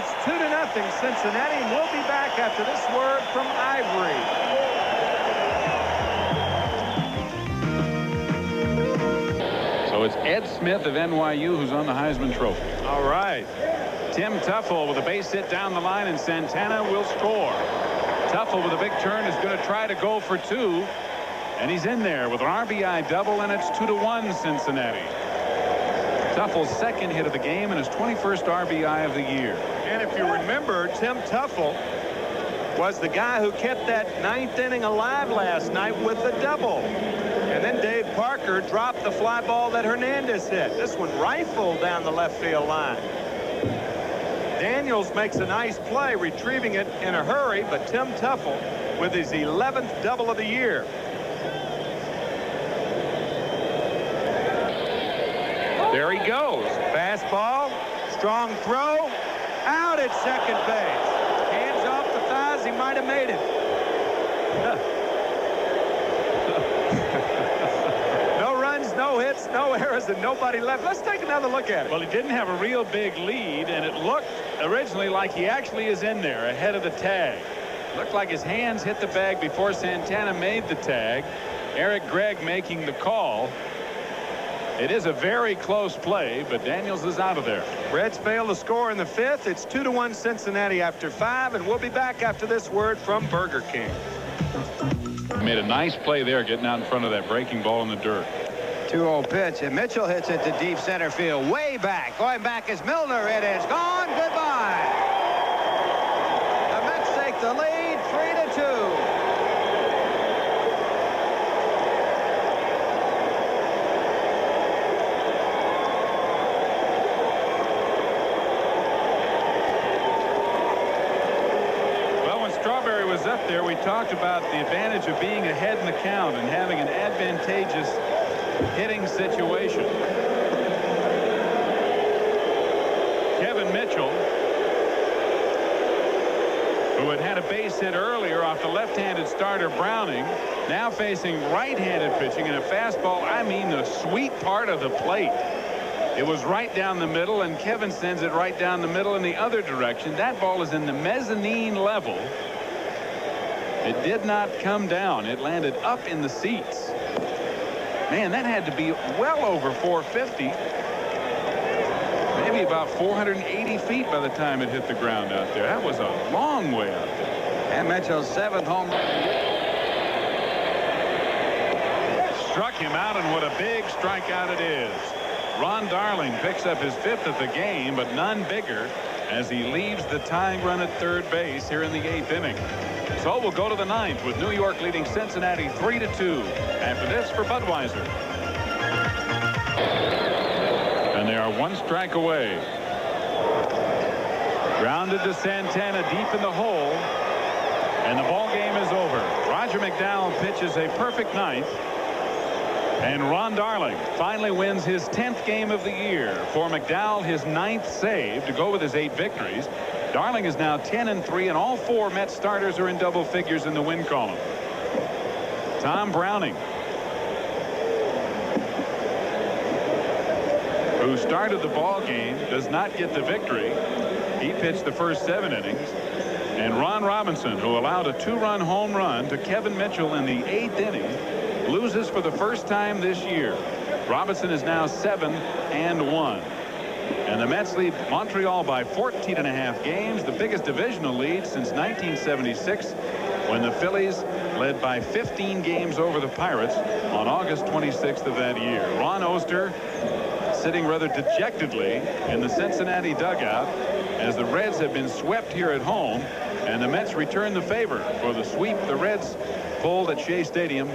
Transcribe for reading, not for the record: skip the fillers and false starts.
It's 2-0 Cincinnati. And we'll be back after this word from Ivory. So it's Ed Smith of NYU who's on the Heisman Trophy. All right. Tim Tuffle with a base hit down the line, and Santana will score. Tuffle with a big turn is going to try to go for two, and he's in there with an RBI double, and it's 2-1 Cincinnati. Tuffle's second hit of the game and his 21st RBI of the year. And if you remember, Tim Tuffle was the guy who kept that ninth inning alive last night with the double. And then Dave Parker dropped the fly ball that Hernandez hit. This one rifled down the left field line. Daniels makes a nice play, retrieving it in a hurry, but Tim Tuffle with his 11th double of the year. There he goes. Fastball, strong throw, out at second base. Hands off the thighs, he might have made it. No runs, no hits, no errors, and nobody left. Let's take another look at it. Well, he didn't have a real big lead, and it looked originally like he actually is in there ahead of the tag. Looked like his hands hit the bag before Santana made the tag. Eric Gregg making the call. It is a very close play, but Daniels is out of there. Reds fail to score in the fifth. It's 2-1 Cincinnati after 5, and we'll be back after this word from Burger King. Made a nice play there, getting out in front of that breaking ball in the dirt. 2-0 pitch, and Mitchell hits it to deep center field, way back. Going back is Milner. It is gone. Goodbye. The Mets take the lead, 3-2. Was up there, we talked about the advantage of being ahead in the count and having an advantageous hitting situation. Kevin Mitchell, who had a base hit earlier off the left-handed starter Browning, now facing right-handed pitching and a fastball, I mean the sweet part of the plate. It was right down the middle, and Kevin sends it right down the middle in the other direction. That ball is in the mezzanine level. It did not come down. It landed up in the seats. Man, that had to be well over 450. Maybe about 480 feet by the time it hit the ground out there. That was a long way out there. And Mitchell's 7th home run. Struck him out, and what a big strikeout it is. Ron Darling picks up his 5th of the game, but none bigger as he leaves the tying run at third base here in the 8th inning. So we'll go to the 9th with New York leading Cincinnati 3-2. After this for Budweiser. And they are 1 strike away. Grounded to Santana deep in the hole. And the ball game is over. Roger McDowell pitches a perfect ninth. And Ron Darling finally wins his 10th game of the year. For McDowell, his 9th save to go with his 8 victories. Darling is now 10-3, and all 4 Mets starters are in double figures in the win column. Tom Browning, who started the ball game, does not get the victory. He pitched the first 7 innings. And Ron Robinson, who allowed a 2-run home run to Kevin Mitchell in the 8th inning, loses for the first time this year. Robinson is now 7-1. And the Mets lead Montreal by 14.5 games, the biggest divisional lead since 1976, when the Phillies led by 15 games over the Pirates on August 26th of that year. Ron Oster sitting rather dejectedly in the Cincinnati dugout as the Reds have been swept here at home, and the Mets return the favor for the sweep the Reds pulled at Shea Stadium